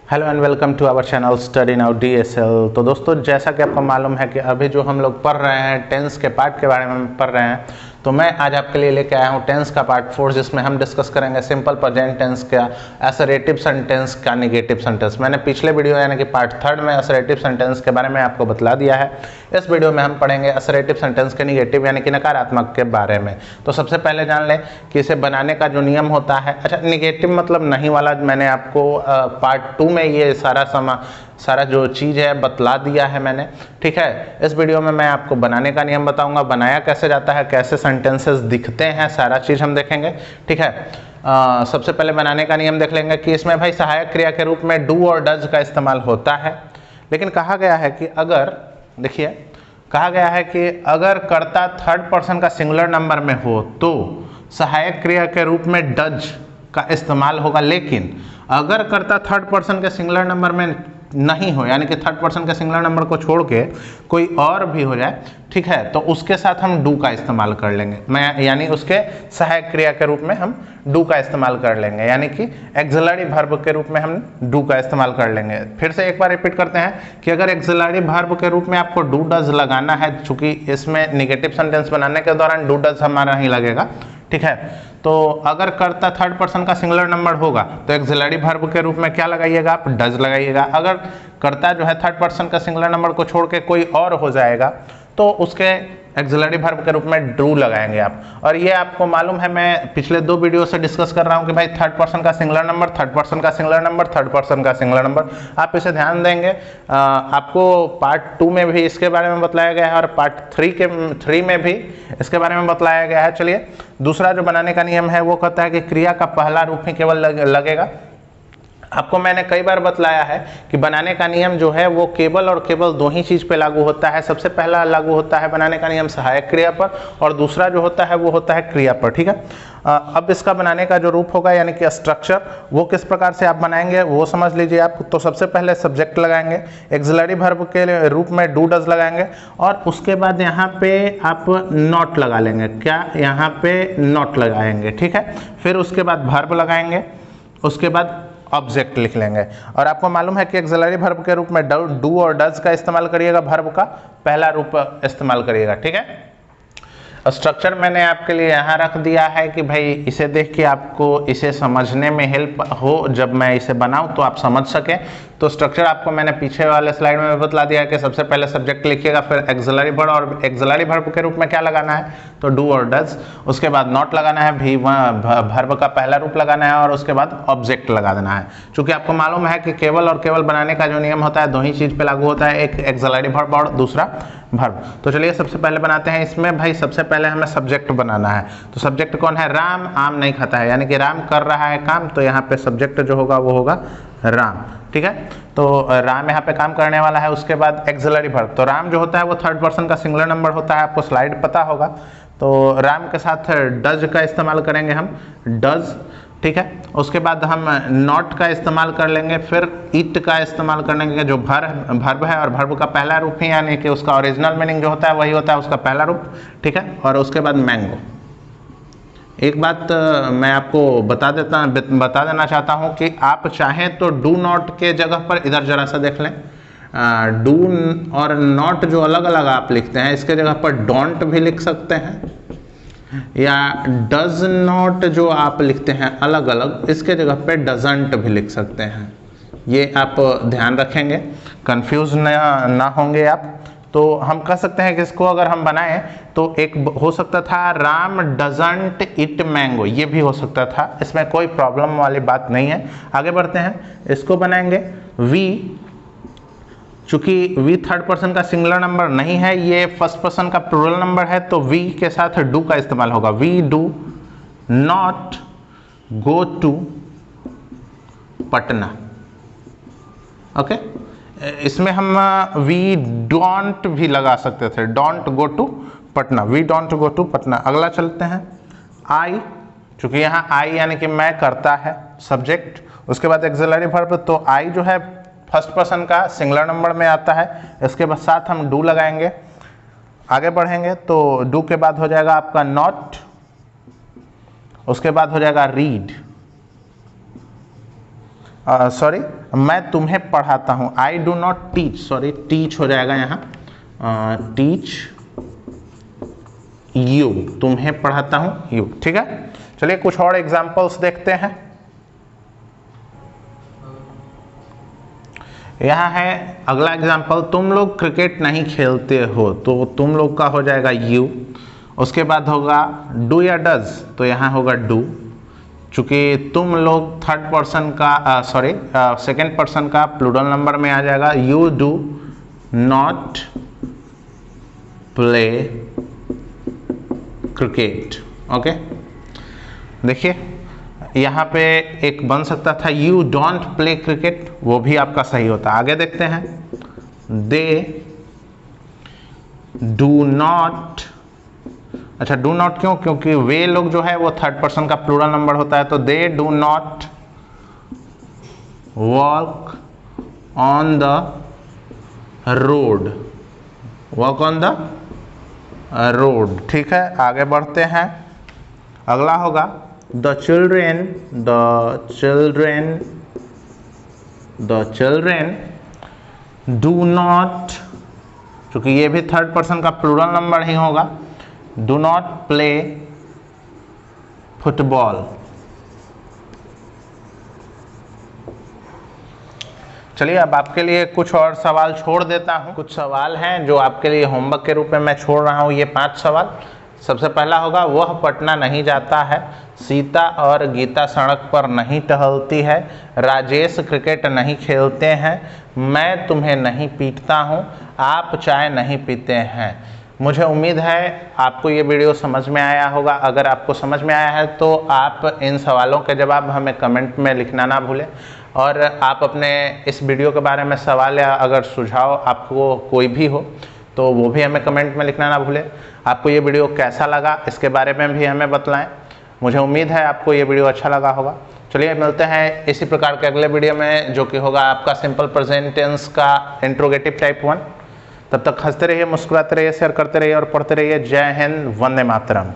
Hello and welcome to our channel study now DSL। तो दोस्तों, जैसा कि आपको मालूम है कि अभी जो हम लोग पढ़ रहे हैं टेंस के पार्ट के बारे में पढ़ रहे हैं, तो मैं आज आपके लिए लेके आया हूँ टेंस का पार्ट 4, जिसमें हम डिस्कस करेंगे सिंपल प्रेजेंट टेंस का, असर्टिव सेंटेंस का, नेगेटिव सेंटेंस। मैंने पिछले वीडियो यानी कि पार्ट 3 में असर्टिव सेंटेंस के बारे में आपको बतला दिया है। इस वीडियो में हम पढ़ेंगे असर्टिव सेंटेंस के नेगेटिव यानी कि नकारात्मक के बारे में। तो सबसे पहले जान लें कि इसे बनाने का जो नियम होता है, अच्छा नेगेटिव मतलब नहीं वाला, मैंने आपको पार्ट 2 में ये सारा जो चीज़ है बतला दिया है मैंने, ठीक है। इस वीडियो में मैं आपको बनाने का नियम बताऊंगा, बनाया कैसे जाता है, कैसे सेंटेंसेस दिखते हैं, सारा चीज़ हम देखेंगे, ठीक है। सबसे पहले बनाने का नियम देख लेंगे कि इसमें भाई सहायक क्रिया के रूप में डू और डज का इस्तेमाल होता है, लेकिन कहा गया है कि अगर, देखिए कहा गया है कि अगर कर्ता थर्ड पर्सन का सिंगुलर नंबर में हो तो सहायक क्रिया के रूप में डज का इस्तेमाल होगा, लेकिन अगर कर्ता थर्ड पर्सन के सिंगुलर नंबर में नहीं हो, यानी कि थर्ड पर्सन के सिंगुलर नंबर को छोड़ के कोई और भी हो जाए, ठीक है, तो उसके साथ हम डू का इस्तेमाल कर लेंगे। मैं यानी उसके सहायक क्रिया के रूप में हम डू का इस्तेमाल कर लेंगे, यानी कि एक्सिलरी वर्ब के रूप में हम डू का इस्तेमाल कर लेंगे। फिर से एक बार रिपीट करते हैं कि अगर एक्सिलरी वर्ब के रूप में आपको डू डज लगाना है, चूंकि इसमें नेगेटिव सेंटेंस बनाने के दौरान डू डज हमारा ही लगेगा, ठीक है। तो अगर कर्ता थर्ड पर्सन का सिंगुलर नंबर होगा तो एक्सिलरी वर्ब के रूप में क्या लगाइएगा, आप डज लगाइएगा। अगर कर्ता जो है थर्ड पर्सन का सिंगुलर नंबर को छोड़ के कोई और हो जाएगा तो उसके एक्सिलरी वर्ब के रूप में डू लगाएंगे आप। और ये आपको मालूम है, मैं पिछले 2 वीडियो से डिस्कस कर रहा हूँ कि भाई थर्ड पर्सन का सिंगुलर नंबर, थर्ड पर्सन का सिंगुलर नंबर, थर्ड पर्सन का सिंगुलर नंबर, आप इसे ध्यान देंगे। आपको पार्ट 2 में भी इसके बारे में बतलाया गया है और पार्ट 3 में भी इसके बारे में बतलाया गया है। चलिए, दूसरा जो बनाने का नियम है वो कहता है कि क्रिया का पहला रूप ही केवल लगेगा। आपको मैंने कई बार बतलाया है कि बनाने का नियम जो है वो केवल और केवल 2 ही चीज पे लागू होता है। सबसे पहला लागू होता है बनाने का नियम सहायक क्रिया पर, और दूसरा जो होता है वो होता है क्रिया पर, ठीक है। अब इसका बनाने का जो रूप होगा यानी कि स्ट्रक्चर, वो किस प्रकार से आप बनाएंगे वो समझ लीजिए आप। तो सबसे पहले सब्जेक्ट लगाएंगे, एक्सिलरी वर्ब के रूप में डू डज लगाएंगे, और उसके बाद यहाँ पे आप नॉट लगा लेंगे। क्या, यहाँ पे नॉट लगाएंगे, ठीक है। फिर उसके बाद वर्ब लगाएंगे, उसके बाद ऑब्जेक्ट लिख लेंगे। और आपको मालूम है कि एक्सिलरी वर्ब के रूप में डू और डज का इस्तेमाल करिएगा, वर्ब का पहला रूप इस्तेमाल करिएगा, ठीक है। स्ट्रक्चर मैंने आपके लिए यहाँ रख दिया है कि भाई इसे देख के आपको इसे समझने में हेल्प हो, जब मैं इसे बनाऊं तो आप समझ सकें। तो स्ट्रक्चर आपको मैंने पीछे वाले स्लाइड में बतला दिया है कि सबसे पहले सब्जेक्ट लिखिएगा, फिर एक्सिलरी वर्ब, और एक्सिलरी वर्ब के रूप में क्या लगाना है तो डू और डज, उसके बाद नॉट लगाना है, भी वर्ब का पहला रूप लगाना है, और उसके बाद ऑब्जेक्ट लगा देना है। चूंकि आपको मालूम है कि केवल और केवल बनाने का जो नियम होता है 2 ही चीज पे लागू होता है, एक एक्सिलरी वर्ब और दूसरा वर्ब। तो चलिए सबसे पहले बनाते हैं। इसमें भाई सबसे पहले हमें सब्जेक्ट बनाना है। तो सब्जेक्ट कौन है, राम आम नहीं खाता है, यानी कि राम कर रहा है काम, तो यहाँ पे सब्जेक्ट जो होगा वो होगा राम, ठीक है। तो राम यहाँ पे काम करने वाला है। उसके बाद एक्सिलरी वर्ब, तो राम जो होता है वो थर्ड पर्सन का सिंगुलर नंबर होता है, आपको स्लाइड पता होगा। तो राम के साथ डज का इस्तेमाल करेंगे हम, डज, ठीक है। उसके बाद हम नॉट का इस्तेमाल कर लेंगे, फिर इट का इस्तेमाल कर लेंगे, जो वर्ब है, और वर्ब का पहला रूप ही यानी कि उसका ओरिजिनल मीनिंग जो होता है वही होता है उसका पहला रूप, ठीक है। और उसके बाद मैंगो। एक बात मैं आपको बता देना चाहता हूं कि आप चाहें तो डू नॉट के जगह पर इधर जरा सा देख लें, डू और नॉट जो अलग अलग आप लिखते हैं, इसके जगह पर डोंट भी लिख सकते हैं, या डज नॉट जो आप लिखते हैं अलग अलग, इसके जगह पे डजंट भी लिख सकते हैं। ये आप ध्यान रखेंगे, कंफ्यूज ना होंगे आप। तो हम कह सकते हैं कि इसको अगर हम बनाएं तो एक हो सकता था राम डजंट इट मैंगो, ये भी हो सकता था, इसमें कोई प्रॉब्लम वाली बात नहीं है। आगे बढ़ते हैं, इसको बनाएंगे वी, चूंकि वी थर्ड पर्सन का सिंगुलर नंबर नहीं है, ये फर्स्ट पर्सन का प्लूरल नंबर है, तो वी के साथ डू का इस्तेमाल होगा। We do not go to Patna, okay. इसमें हम वी डोंट भी लगा सकते थे, don't go to Patna, we don't go to Patna. अगला चलते हैं, आई, चूंकि यहाँ आई यानी कि मैं करता है, सब्जेक्ट, उसके बाद एक्सिलरी वर्ब, तो आई जो है फर्स्ट पर्सन का सिंगुलर नंबर में आता है, इसके बाद साथ हम डू लगाएंगे। आगे बढ़ेंगे तो डू के बाद हो जाएगा आपका नॉट, उसके बाद हो जाएगा रीड, सॉरी, मैं तुम्हें पढ़ाता हूँ। I do not teach, sorry teach हो जाएगा यहाँ, टीच यू, तुम्हें पढ़ाता हूँ यू। ठीक है, चलिए कुछ और एग्जाम्पल्स देखते हैं। यहाँ है अगला एग्जाम्पल, तुम लोग क्रिकेट नहीं खेलते हो, तो तुम लोग का हो जाएगा यू। उसके बाद होगा डू या डज, तो यहाँ होगा डू। चूंकि तुम लोग थर्ड पर्सन का सॉरी सेकेंड पर्सन का प्लूरल नंबर में आ जाएगा, you do not play cricket. Okay, देखिए यहाँ पे एक बन सकता था यू डोंट प्ले क्रिकेट, वो भी आपका सही होता। आगे देखते हैं, दे डू नॉट, अच्छा डू नॉट क्यों, क्योंकि वे लोग जो है वो थर्ड पर्सन का प्लूरल नंबर होता है, तो they do not walk on the road, walk on the road. ठीक है, आगे बढ़ते हैं। अगला होगा द चिल्ड्रेन डू नॉट, क्योंकि ये भी थर्ड पर्सन का प्लूरल नंबर ही होगा, डू नॉट प्ले फुटबॉल। चलिए अब आपके लिए कुछ और सवाल छोड़ देता हूं। कुछ सवाल हैं जो आपके लिए होमवर्क के रूप में मैं छोड़ रहा हूं, ये 5 सवाल। सबसे पहला होगा, वह पटना नहीं जाता है, सीता और गीता सड़क पर नहीं टहलती है, राजेश क्रिकेट नहीं खेलते हैं, मैं तुम्हें नहीं पीटता हूं, आप चाय नहीं पीते हैं। मुझे उम्मीद है आपको ये वीडियो समझ में आया होगा। अगर आपको समझ में आया है तो आप इन सवालों के जवाब हमें कमेंट में लिखना ना भूलें, और आप अपने इस वीडियो के बारे में सवाल या अगर सुझाव आपको कोई भी हो तो वो भी हमें कमेंट में लिखना ना भूलें। आपको ये वीडियो कैसा लगा इसके बारे में भी हमें बतलाएं। मुझे उम्मीद है आपको ये वीडियो अच्छा लगा होगा। चलिए मिलते हैं इसी प्रकार के अगले वीडियो में, जो कि होगा आपका सिंपल प्रेजेंट टेंस का इंट्रोगेटिव टाइप 1। तब तक हंसते रहिए, मुस्कुराते रहिए, शेयर करते रहिए और पढ़ते रहिए। जय हिंद, वंदे मातरम।